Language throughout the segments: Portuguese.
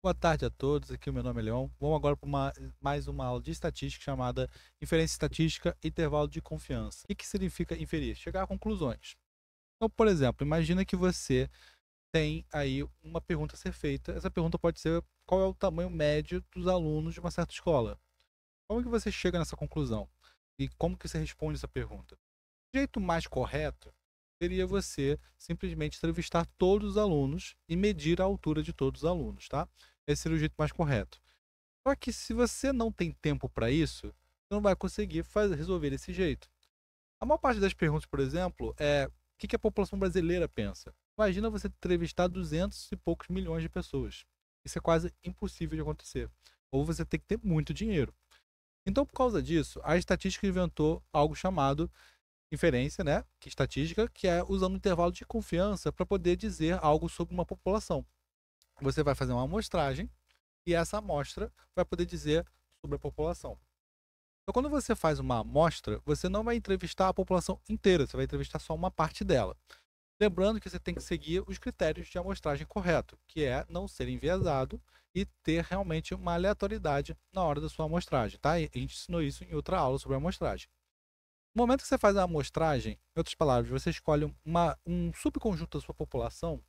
Boa tarde a todos, aqui o meu nome é Leão. Vamos agora para mais uma aula de estatística chamada Inferência Estatística Intervalo de Confiança. O que significa inferir? Chegar a conclusões. Então, por exemplo, imagina que você tem aí uma pergunta a ser feita. Essa pergunta pode ser: qual é o tamanho médio dos alunos de uma certa escola? Como que você chega nessa conclusão? E como que você responde essa pergunta? O jeito mais correto seria você simplesmente entrevistar todos os alunos e medir a altura de todos os alunos, tá? Esse seria o jeito mais correto. Só que se você não tem tempo para isso, você não vai conseguir resolver desse jeito. A maior parte das perguntas, por exemplo, é: o que a população brasileira pensa? Imagina você entrevistar 200 e poucos milhões de pessoas. Isso é quase impossível de acontecer. Ou você tem que ter muito dinheiro. Então, por causa disso, a estatística inventou algo chamado inferência, né? Que estatística, que é usando um intervalo de confiança para poder dizer algo sobre uma população. Você vai fazer uma amostragem e essa amostra vai poder dizer sobre a população. Então, quando você faz uma amostra, você não vai entrevistar a população inteira, você vai entrevistar só uma parte dela. Lembrando que você tem que seguir os critérios de amostragem correto, que é não ser enviesado e ter realmente uma aleatoriedade na hora da sua amostragem, tá? E a gente ensinou isso em outra aula sobre a amostragem. No momento que você faz a amostragem, em outras palavras, você escolhe um subconjunto da sua população,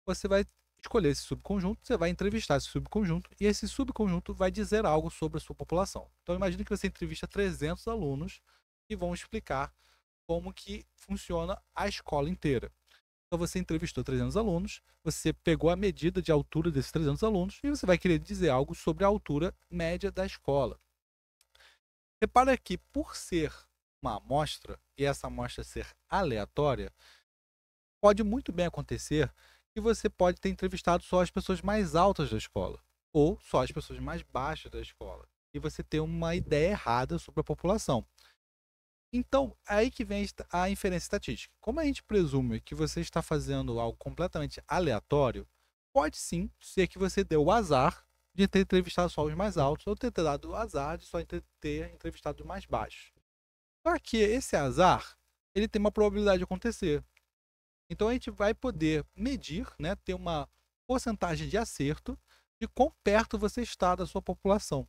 você vai escolher esse subconjunto, você vai entrevistar esse subconjunto e esse subconjunto vai dizer algo sobre a sua população. Então imagine que você entrevista 300 alunos e vão explicar como que funciona a escola inteira. Então você entrevistou 300 alunos, você pegou a medida de altura desses 300 alunos e você vai querer dizer algo sobre a altura média da escola. Repara que, por ser uma amostra e essa amostra ser aleatória, pode muito bem acontecer que você pode ter entrevistado só as pessoas mais altas da escola ou só as pessoas mais baixas da escola e você ter uma ideia errada sobre a população. Então, é aí que vem a inferência estatística. Como a gente presume que você está fazendo algo completamente aleatório, pode sim ser que você deu o azar de ter entrevistado só os mais altos ou ter dado o azar de só ter entrevistado os mais baixos. Só que esse azar, ele tem uma probabilidade de acontecer. Então a gente vai poder medir, né, ter uma porcentagem de acerto de quão perto você está da sua população.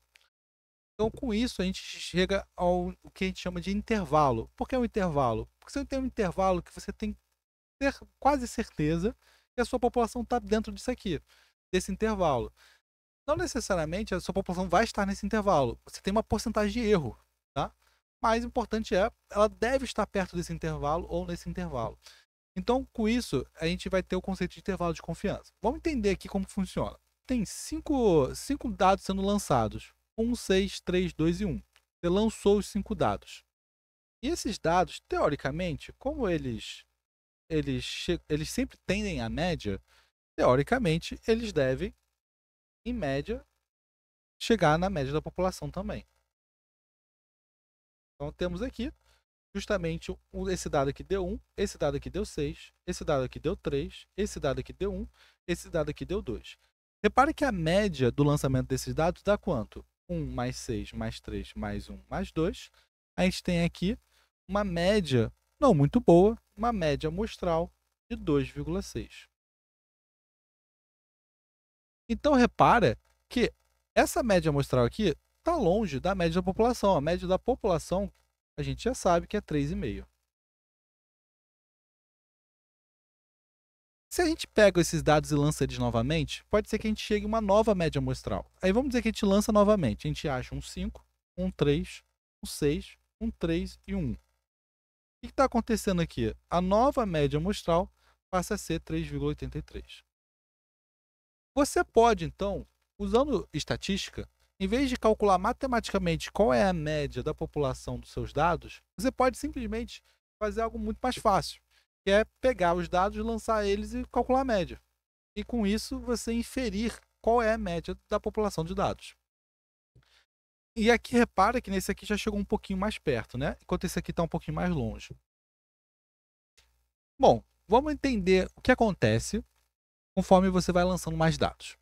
Então, com isso, a gente chega ao que a gente chama de intervalo. Por que um intervalo? Porque você tem um intervalo que você tem quase certeza que a sua população está dentro disso aqui, desse intervalo. Não necessariamente a sua população vai estar nesse intervalo. Você tem uma porcentagem de erro, tá? Mais importante é, ela deve estar perto desse intervalo ou nesse intervalo. Então, com isso, a gente vai ter o conceito de intervalo de confiança. Vamos entender aqui como funciona. Tem cinco dados sendo lançados: 1, 6, 3, 2 e 1. Você lançou os 5 dados. E esses dados, teoricamente, como eles sempre tendem à média, teoricamente, eles devem, em média, chegar na média da população também. Então, temos aqui justamente esse dado aqui deu 1, esse dado aqui deu 6, esse dado aqui deu 3, esse dado aqui deu 1, esse dado aqui deu 2. Repare que a média do lançamento desses dados dá quanto? 1 mais 6 mais 3 mais 1 mais 2. A gente tem aqui uma média não muito boa, uma média amostral de 2,6. Então repara que essa média amostral aqui está longe da média da população. A média da população a gente já sabe que é 3,5. Se a gente pega esses dados e lança eles novamente, pode ser que a gente chegue a uma nova média amostral. Aí vamos dizer que a gente lança novamente. A gente acha um 5, um 3, um 6, um 3 e um 1. O que está acontecendo aqui? A nova média amostral passa a ser 3,83. Você pode, então, usando estatística, em vez de calcular matematicamente qual é a média da população dos seus dados, você pode simplesmente fazer algo muito mais fácil, que é pegar os dados, lançar eles e calcular a média. E com isso você inferir qual é a média da população de dados. E aqui repara que nesse aqui já chegou um pouquinho mais perto, né? Enquanto esse aqui está um pouquinho mais longe. Bom, vamos entender o que acontece conforme você vai lançando mais dados.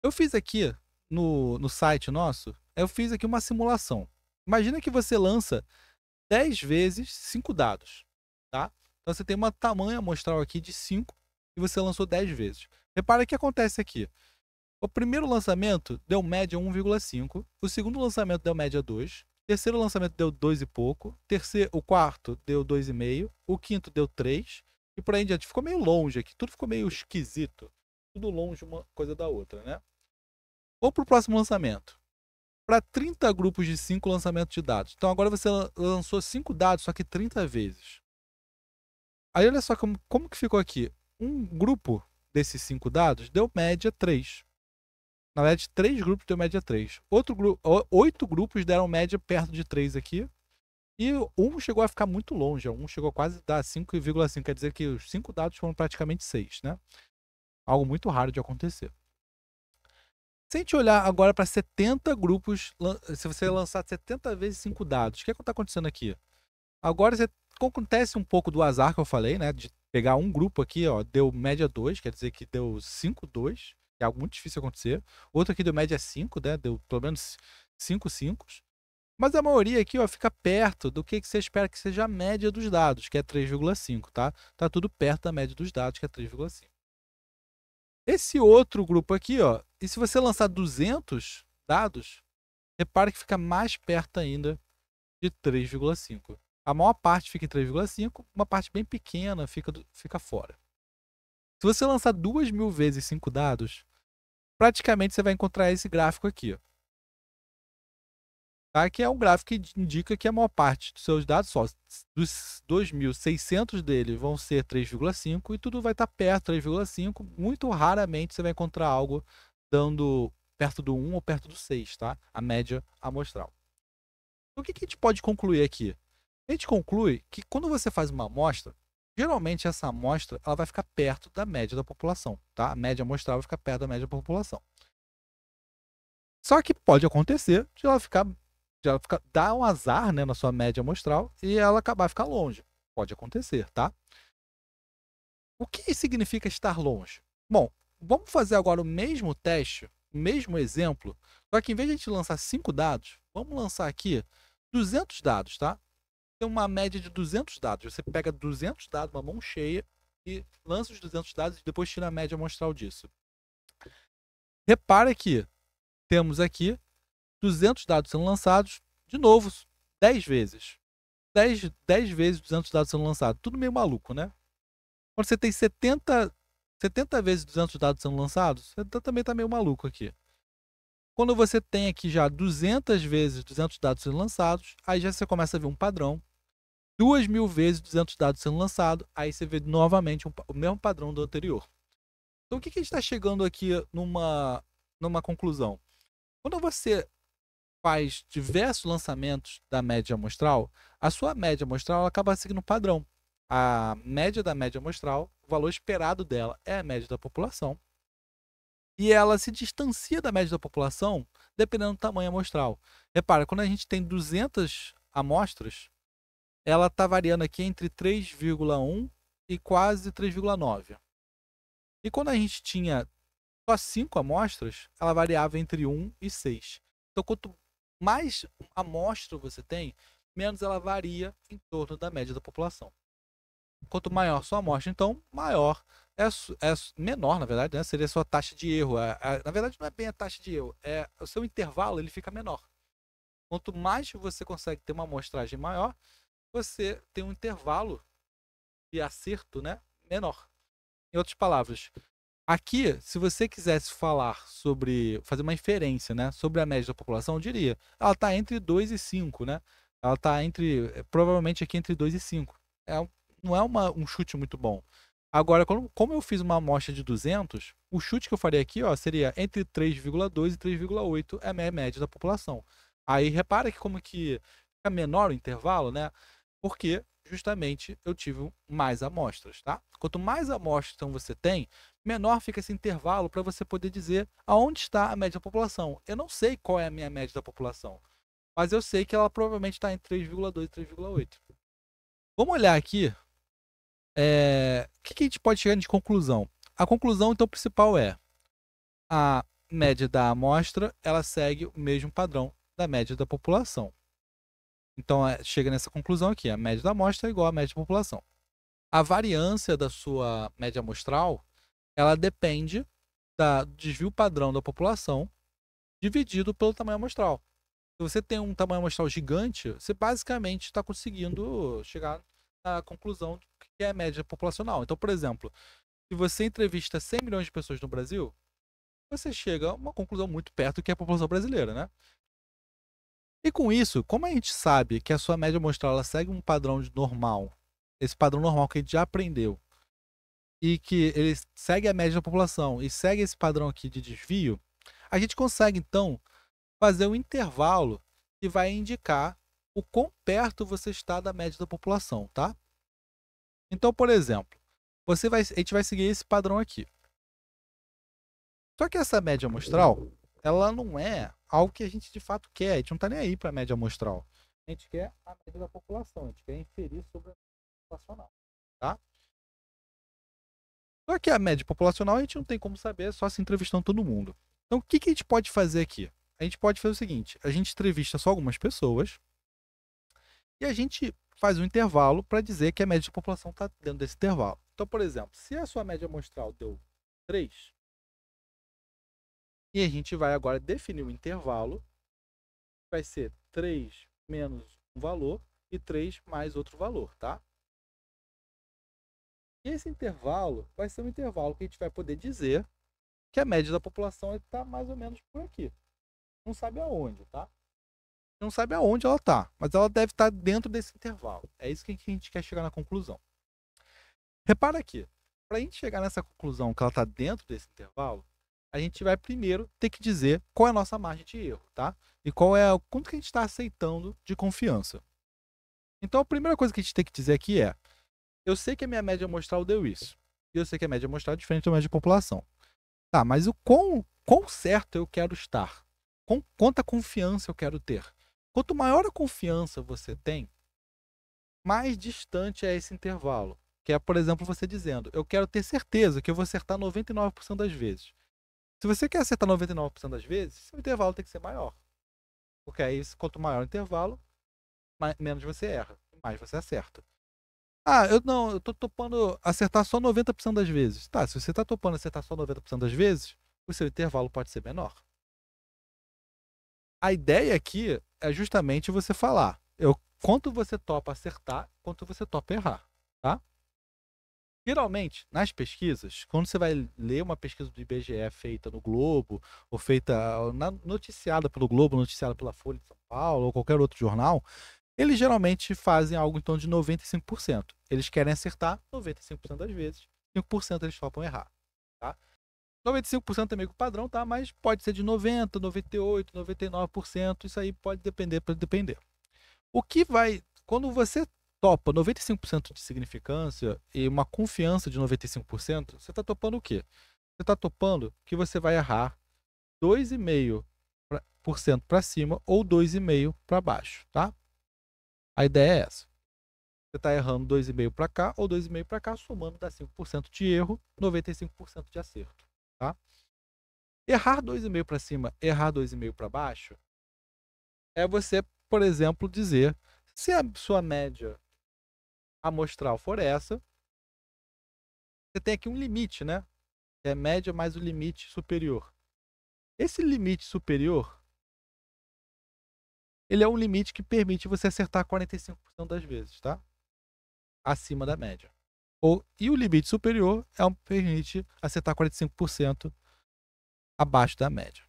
Eu fiz aqui no site nosso, eu fiz aqui uma simulação. Imagina que você lança 10 vezes 5 dados, tá? Então você tem uma tamanho amostral aqui de 5 e você lançou 10 vezes. Repara o que acontece aqui. O primeiro lançamento deu média 1,5, o segundo lançamento deu média 2, o terceiro lançamento deu 2 e pouco, o quarto deu 2,5, o quinto deu 3, e por aí em diante. Ficou meio longe aqui, tudo ficou meio esquisito, tudo longe uma coisa da outra, né? Vamos para o próximo lançamento. Para 30 grupos de 5 lançamentos de dados. Então agora você lançou 5 dados, só que 30 vezes. Aí olha só como que ficou aqui. Um grupo desses 5 dados deu média 3. Na verdade, 3 grupos deu média 3. 8 grupos deram média perto de 3 aqui. E um chegou a ficar muito longe. Um chegou a quase dar 5,5. Quer dizer que os 5 dados foram praticamente 6, né? Algo muito raro de acontecer. Se a gente olhar agora para 70 grupos, se você lançar 70 vezes 5 dados, o que está acontecendo aqui? Agora acontece um pouco do azar que eu falei, né? De pegar um grupo aqui, ó, deu média 2, quer dizer que deu 5, 2, que é algo muito difícil de acontecer. Outro aqui deu média 5, né? Deu pelo menos 5 5. Mas a maioria aqui, ó, fica perto do que você espera que seja a média dos dados, que é 3,5, tá? Tá tudo perto da média dos dados, que é 3,5. Esse outro grupo aqui, ó, e se você lançar 200 dados, repare que fica mais perto ainda de 3,5. A maior parte fica em 3,5, uma parte bem pequena fica fora. Se você lançar 2.000 vezes 5 dados, praticamente você vai encontrar esse gráfico aqui. Tá? Que é um gráfico que indica que a maior parte dos seus dados, só dos 2.600 dele vão ser 3,5 e tudo vai estar perto de 3,5. Muito raramente você vai encontrar algo dando perto do 1 ou perto do 6, tá? A média amostral. Então, o que a gente pode concluir aqui? A gente conclui que quando você faz uma amostra, geralmente essa amostra ela vai ficar perto da média da população, tá? A média amostral vai ficar perto da média da população. Só que pode acontecer de ela dar um azar, né, na sua média amostral e ela acabar ficar longe. Pode acontecer, tá? O que significa estar longe? Bom, vamos fazer agora o mesmo teste, o mesmo exemplo, só que em vez de a gente lançar 5 dados, vamos lançar aqui 200 dados, tá? Tem uma média de 200 dados. Você pega 200 dados, uma mão cheia, e lança os 200 dados e depois tira a média amostral disso. Repara que temos aqui 200 dados sendo lançados, de novo, 10 vezes. 10 vezes 200 dados sendo lançados. Tudo meio maluco, né? Quando você tem 70 vezes 200 dados sendo lançados, você também está meio maluco aqui. Quando você tem aqui já 200 vezes 200 dados sendo lançados, aí já você começa a ver um padrão. 2.000 vezes 200 dados sendo lançados, aí você vê novamente o mesmo padrão do anterior. Então, o que a gente está chegando aqui numa conclusão? Quando você faz diversos lançamentos da média amostral, a sua média amostral acaba seguindo um padrão. A média da média amostral, o valor esperado dela é a média da população. E ela se distancia da média da população dependendo do tamanho amostral. Repara, quando a gente tem 200 amostras, ela está variando aqui entre 3,1 e quase 3,9. E quando a gente tinha só 5 amostras, ela variava entre 1 e 6. Então, quanto mais amostra você tem, menos ela varia em torno da média da população. Quanto maior sua amostra, então, maior menor, na verdade, né, seria a sua taxa de erro. Na verdade, não é bem a taxa de erro, é o seu intervalo, ele fica menor. Quanto mais você consegue ter uma amostragem maior, você tem um intervalo de acerto, né, menor. Em outras palavras, aqui, se você quisesse fazer uma inferência, né, sobre a média da população, eu diria, ela está entre 2 e 5, né? Ela está provavelmente aqui entre 2 e 5. Não é um chute muito bom. Agora, como eu fiz uma amostra de 200, o chute que eu faria aqui, ó, seria entre 3,2 e 3,8 é a média da população. Aí, repara que como que fica menor o intervalo, né? Porque justamente eu tive mais amostras, tá? Quanto mais amostras então, você tem, menor fica esse intervalo para você poder dizer aonde está a média da população. Eu não sei qual é a minha média da população, mas eu sei que ela provavelmente está em 3,2 e 3,8. Vamos olhar aqui. O que a gente pode chegar de conclusão? A conclusão, então, principal é a média da amostra, ela segue o mesmo padrão da média da população. Então, chega nessa conclusão aqui, a média da amostra é igual à média da população. A variância da sua média amostral, ela depende do desvio padrão da população dividido pelo tamanho amostral. Se você tem um tamanho amostral gigante, você basicamente está conseguindo chegar na conclusão que é a média populacional. Então, por exemplo, se você entrevista 100 milhões de pessoas no Brasil, você chega a uma conclusão muito perto do que é a população brasileira, né? E com isso, como a gente sabe que a sua média amostral ela segue um padrão normal, esse padrão normal que a gente já aprendeu, e que ele segue a média da população e segue esse padrão aqui de desvio, a gente consegue então fazer um intervalo que vai indicar o quão perto você está da média da população, tá? Então, por exemplo, a gente vai seguir esse padrão aqui. Só que essa média amostral, ela não é algo que a gente de fato quer. A gente não está nem aí para a média amostral. A gente quer a média da população. A gente quer inferir sobre a média populacional, tá? Só que a média populacional a gente não tem como saber só se entrevistando todo mundo. Então, o que a gente pode fazer aqui? A gente pode fazer o seguinte: a gente entrevista só algumas pessoas e a gente faz um intervalo para dizer que a média de população está dentro desse intervalo. Então, por exemplo, se a sua média amostral deu 3, e a gente vai agora definir o intervalo, vai ser 3 menos um valor e 3 mais outro valor, tá? E esse intervalo vai ser um intervalo que a gente vai poder dizer que a média da população está mais ou menos por aqui. Não sabe aonde, tá? Não sabe aonde ela está, mas ela deve estar dentro desse intervalo. É isso que a gente quer chegar na conclusão. Repara aqui, para a gente chegar nessa conclusão que ela está dentro desse intervalo, a gente vai primeiro ter que dizer qual é a nossa margem de erro, tá? E quanto que a gente está aceitando de confiança. Então, a primeira coisa que a gente tem que dizer aqui é: eu sei que a minha média amostral deu isso. E eu sei que a média amostral é diferente da média de população. Tá, mas o quão certo eu quero estar? Quanta confiança eu quero ter? Quanto maior a confiança você tem, mais distante é esse intervalo. Que é, por exemplo, você dizendo: eu quero ter certeza que eu vou acertar 99% das vezes. Se você quer acertar 99% das vezes, seu intervalo tem que ser maior. Porque aí, quanto maior o intervalo, menos você erra, mais você acerta. Ah, eu tô topando acertar só 90% das vezes. Tá, se você tá topando acertar só 90% das vezes, o seu intervalo pode ser menor. A ideia aqui é justamente você falar: quanto você topa acertar, quanto você topa errar, tá? Geralmente, nas pesquisas, quando você vai ler uma pesquisa do IBGE feita no Globo, ou feita noticiada pelo Globo, noticiada pela Folha de São Paulo, ou qualquer outro jornal, eles geralmente fazem algo em torno de 95%. Eles querem acertar 95% das vezes, 5% eles topam errar, tá? 95% é meio que padrão, tá? Mas pode ser de 90%, 98%, 99%, isso aí pode depender. O que vai... Quando você topa 95% de significância e uma confiança de 95%, você está topando o quê? Você está topando que você vai errar 2,5% para cima ou 2,5% para baixo, tá? A ideia é essa. Você está errando 2,5% para cá ou 2,5% para cá, somando dá 5% de erro, 95% de acerto, tá? Errar 2,5% para cima, errar 2,5% para baixo, é você, por exemplo, dizer: se a sua média amostral for essa, você tem aqui um limite, né? Que é média mais o limite superior. Esse limite superior, ele é um limite que permite você acertar 45% das vezes, tá? Acima da média. E o limite superior é um que permite acertar 45% abaixo da média.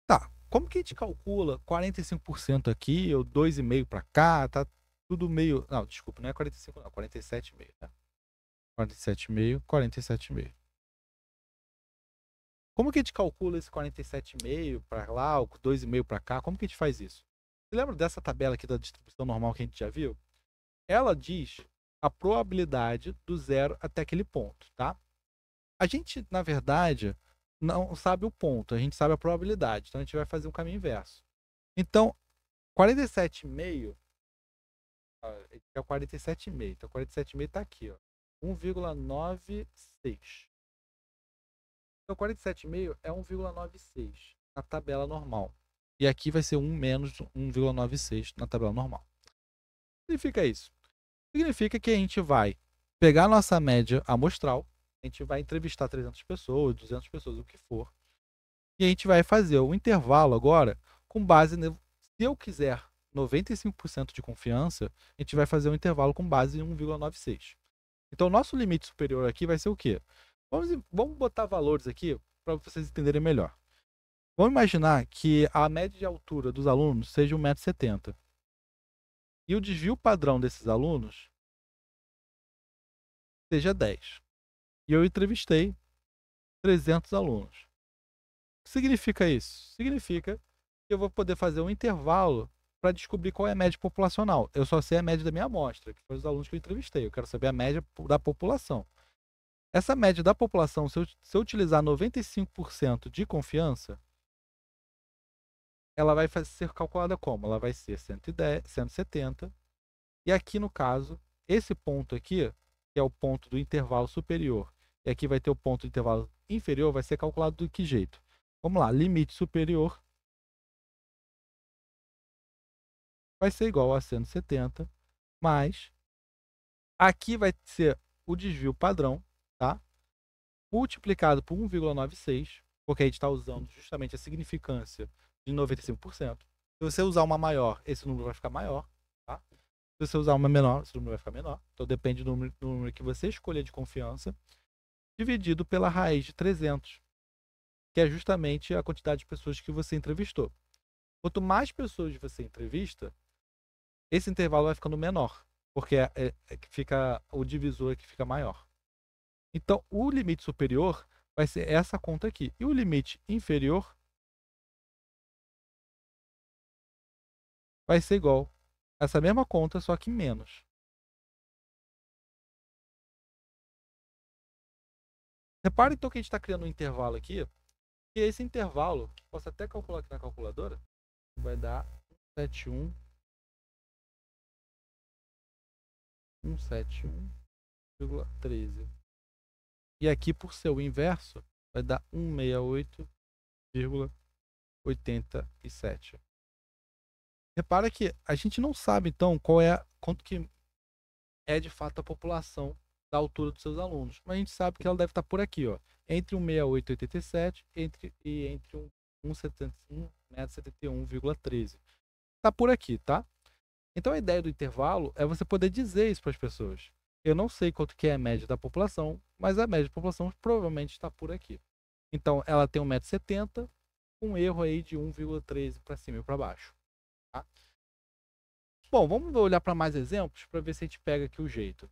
Tá, como que a gente calcula 45% aqui ou 2,5% para cá? Tá tudo meio... Não, desculpa, não é 45%, não, 47,5%, tá? 47,5%, 47,5%. Como que a gente calcula esse 47,5 para lá, o 2,5 para cá? Como que a gente faz isso? Você lembra dessa tabela aqui da distribuição normal que a gente já viu? Ela diz a probabilidade do zero até aquele ponto, tá? A gente, na verdade, não sabe o ponto, a gente sabe a probabilidade. Então a gente vai fazer um caminho inverso. Então, 47,5 é o 47,5. Então 47,5 está aqui, ó. 1,96. Então 47,5 é 1,96 na tabela normal. E aqui vai ser 1 menos 1,96 na tabela normal. O que significa isso? Significa que a gente vai pegar a nossa média amostral, A gente vai entrevistar 300 pessoas, 200 pessoas, o que for. E a gente vai fazer o intervalo agora com base se eu quiser 95% de confiança, a gente vai fazer um intervalo com base em 1,96. Então, o nosso limite superior aqui vai ser o quê? Vamos botar valores aqui para vocês entenderem melhor. Vamos imaginar que a média de altura dos alunos seja 1,70 m. E o desvio padrão desses alunos seja 10. E eu entrevistei 300 alunos. O que significa isso? Significa que eu vou poder fazer um intervalo para descobrir qual é a média populacional. Eu só sei a média da minha amostra, que foi os alunos que eu entrevistei. Eu quero saber a média da população. Essa média da população, se eu utilizar 95% de confiança, ela vai ser calculada como? Ela vai ser 110, 170. E aqui, no caso, esse ponto aqui, que é o ponto do intervalo superior, e aqui vai ter o ponto do intervalo inferior, vai ser calculado do que jeito? Vamos lá, limite superior vai ser igual a 170, mais aqui vai ser o desvio padrão, tá? Multiplicado por 1,96, porque a gente está usando justamente a significância de 95%. Se você usar uma maior, esse número vai ficar maior, tá? Se você usar uma menor, esse número vai ficar menor. Então depende do número que você escolher de confiança, dividido pela raiz de 300, que é justamente a quantidade de pessoas que você entrevistou. Quanto mais pessoas você entrevista, esse intervalo vai ficando menor, porque fica o divisor que fica maior. Então, o limite superior vai ser essa conta aqui. E o limite inferior vai ser igual a essa mesma conta, só que menos. Repare então que a gente está criando um intervalo aqui, e esse intervalo, posso até calcular aqui na calculadora, vai dar 171,13. E aqui, por ser o inverso, vai dar 168,87. Repara que a gente não sabe, então, quanto que é de fato a população da altura dos seus alunos. Mas a gente sabe que ela deve estar por aqui, ó, entre 168,87 e entre 1,71,13. Está por aqui, tá? Então a ideia do intervalo é você poder dizer isso para as pessoas. Eu não sei quanto que é a média da população, mas a média da população provavelmente está por aqui. Então ela tem 1,70 m, um erro aí de 1,13 para cima e para baixo. Tá? Bom, vamos olhar para mais exemplos para ver se a gente pega aqui o jeito.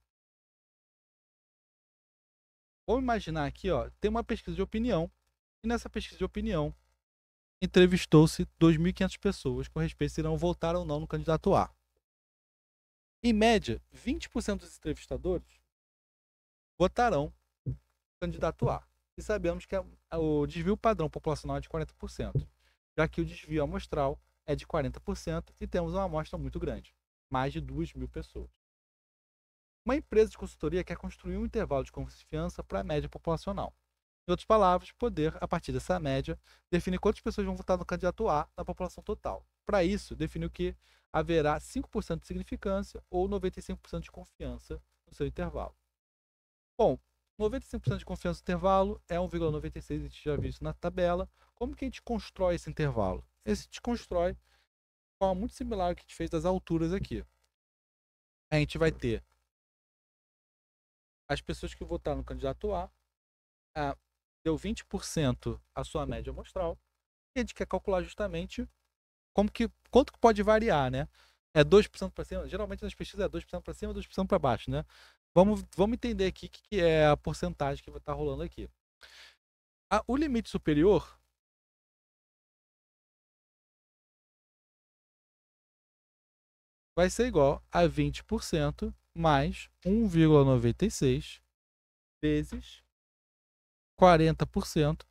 Vamos imaginar aqui, ó, tem uma pesquisa de opinião, e nessa pesquisa de opinião entrevistou-se 2.500 pessoas com respeito se irão votar ou não no candidato A. Em média, 20% dos entrevistadores votarão no candidato A. E sabemos que o desvio padrão populacional é de 40%, já que o desvio amostral é de 40% e temos uma amostra muito grande, mais de 2.000 pessoas. Uma empresa de consultoria quer construir um intervalo de confiança para a média populacional. Em outras palavras, poder, a partir dessa média, definir quantas pessoas vão votar no candidato A na população total. Para isso, definiu que haverá 5% de significância ou 95% de confiança no seu intervalo. Bom, 95% de confiança no intervalo é 1,96, a gente já viu isso na tabela. Como que a gente constrói esse intervalo? Esse a gente constrói de forma muito similar ao que a gente fez das alturas aqui. A gente vai ter as pessoas que votaram no candidato A, deu 20% a sua média amostral, e a gente quer calcular justamente quanto que pode variar, né? É 2% para cima, geralmente nas pesquisas é 2% para cima, 2% para baixo, né? Vamos entender aqui o que é a porcentagem que vai estar rolando aqui. O limite superior vai ser igual a 20% mais 1,96 vezes 40%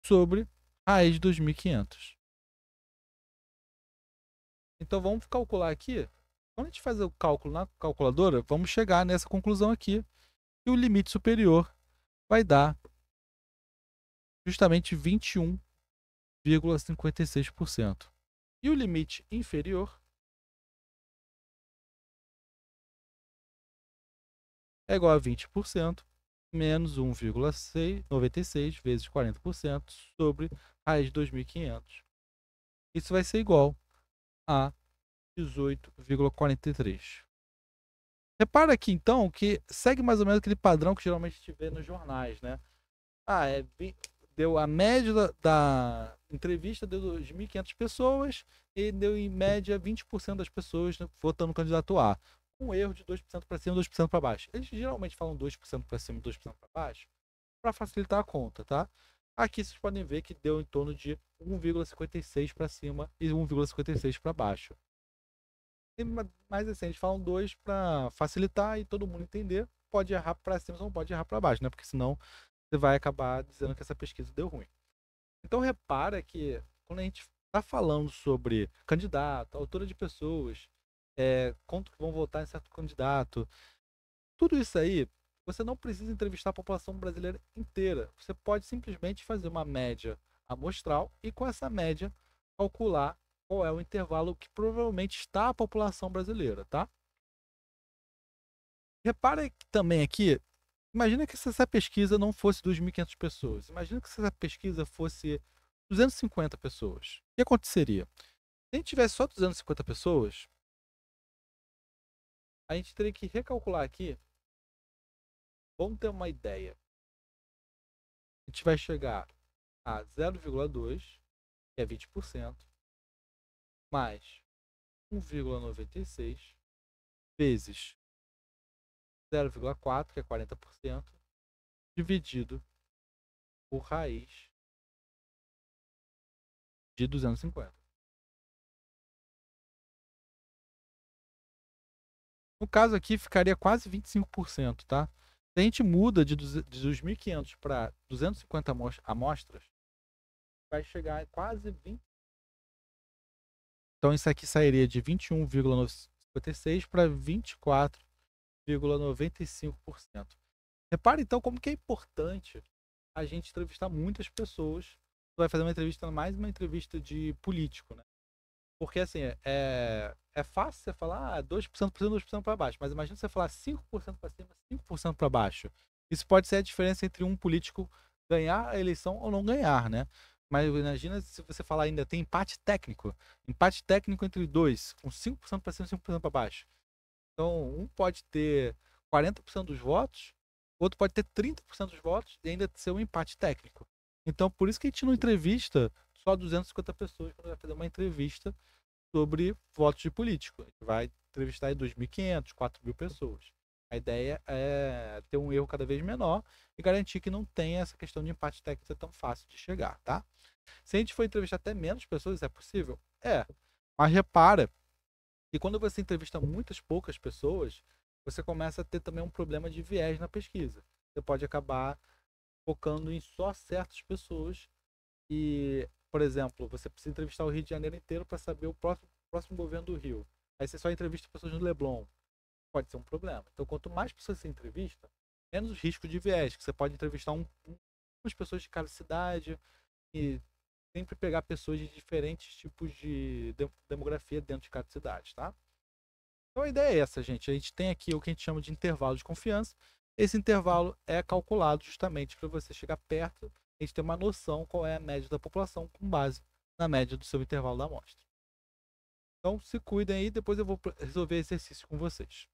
sobre raiz de 2.500. Então vamos calcular aqui. Quando a gente faz o cálculo na calculadora, vamos chegar nessa conclusão aqui. E o limite superior vai dar justamente 21,56%. E o limite inferior é igual a 20% menos 1,96 vezes 40% sobre raiz de 2.500. Isso vai ser igual a 18,43. Repara aqui, então, que segue mais ou menos aquele padrão que geralmente a gente vê nos jornais, né? Deu a média da entrevista, deu 2.500 pessoas e deu em média 20% das pessoas votando no candidato A. Um erro de 2% para cima e 2% para baixo. Eles geralmente falam 2% para cima e 2% para baixo para facilitar a conta, tá? Aqui vocês podem ver que deu em torno de 1,56 para cima e 1,56 para baixo. Mas assim, eles falam 2 para facilitar e todo mundo entender. Pode errar para cima, só não pode errar para baixo, né? Porque senão você vai acabar dizendo que essa pesquisa deu ruim. Então repara que quando a gente está falando sobre candidato, altura de pessoas, quanto que vão votar em certo candidato, tudo isso aí, você não precisa entrevistar a população brasileira inteira. Você pode simplesmente fazer uma média amostral e com essa média calcular qual é o intervalo que provavelmente está a população brasileira, tá? Repara que também aqui, imagina que se essa pesquisa não fosse 2.500 pessoas. Imagina que se essa pesquisa fosse 250 pessoas. O que aconteceria? Se a gente tivesse só 250 pessoas, a gente teria que recalcular aqui. Vamos ter uma ideia. A gente vai chegar a 0,2, que é 20%, mais 1,96 vezes 0,4, que é 40%, dividido por raiz de 250. No caso aqui, ficaria quase 25%, tá? Se a gente muda de 2.500 para 250 amostras, vai chegar a quase 20. Então, isso aqui sairia de 21,56 para 24,95%. Repare, então, como que é importante a gente entrevistar muitas pessoas. Você vai fazer uma entrevista, mais uma entrevista de político, né? Porque, assim, é fácil você falar 2% para cima, 2% para baixo. Mas imagina você falar 5% para cima, 5% para baixo. Isso pode ser a diferença entre um político ganhar a eleição ou não ganhar, né? Mas imagina se você falar ainda tem empate técnico. Empate técnico entre dois, com 5% para cima e 5% para baixo. Então, um pode ter 40% dos votos, o outro pode ter 30% dos votos e ainda ser um empate técnico. Então, por isso que a gente não entrevista só 250 pessoas quando vai fazer uma entrevista sobre votos de político. A gente vai entrevistar aí 2.500, 4.000 pessoas. A ideia é ter um erro cada vez menor e garantir que não tenha essa questão de empate técnico ser tão fácil de chegar, tá? Se a gente for entrevistar até menos pessoas, é possível? É. Mas repara que quando você entrevista muitas poucas pessoas, você começa a ter também um problema de viés na pesquisa. Você pode acabar focando em só certas pessoas e, por exemplo, você precisa entrevistar o Rio de Janeiro inteiro para saber o próximo governo do Rio. Aí você só entrevista pessoas no Leblon. Pode ser um problema. Então, quanto mais pessoas você entrevista, menos risco de viés, que você pode entrevistar umas pessoas de cada cidade e sempre pegar pessoas de diferentes tipos de demografia dentro de cada cidade, tá? Então a ideia é essa, gente. A gente tem aqui o que a gente chama de intervalo de confiança. Esse intervalo é calculado justamente para você chegar perto, a gente ter uma noção qual é a média da população com base na média do seu intervalo da amostra. Então se cuidem aí, depois eu vou resolver exercício com vocês.